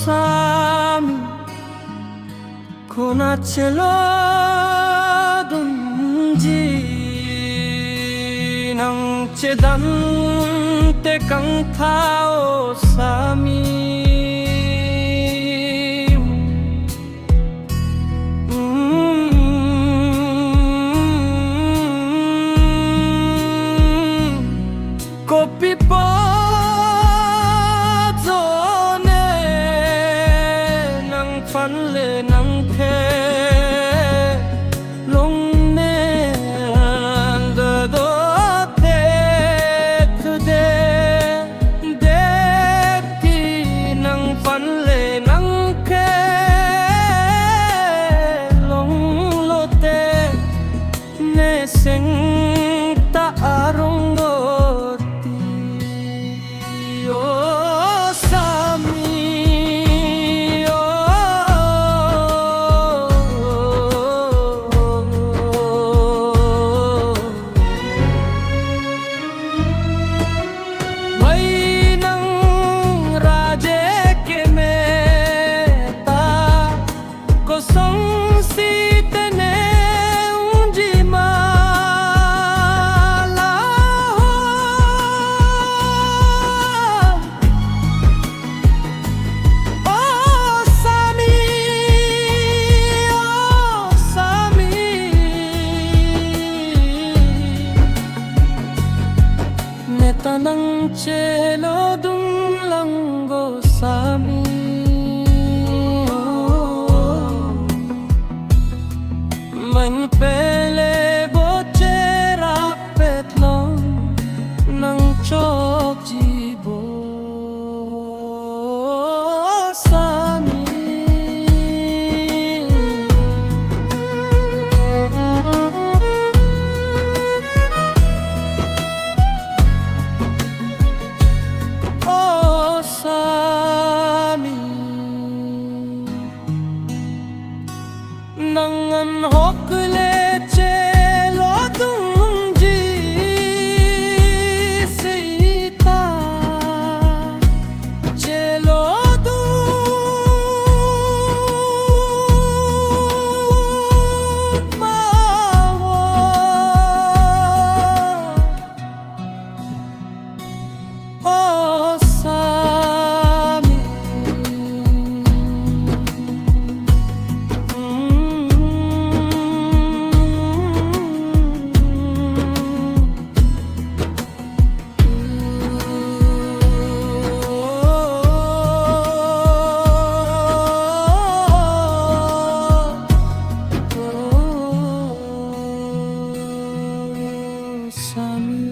Sami konachelodunji nang chedan te kang tao Sami kopi po phấn lên nắng thế lung nè đờ đỡ thế thứ đê thì nắng phấn lên nắng thế lung lô tê nè sinh ta arong đô ti ô Sami tanang chelo dung langgo Sami man pele bochera petlong nang chok jibo Sami nangan hokle chelo dungi sita chelo dung mawa oh Sami Sami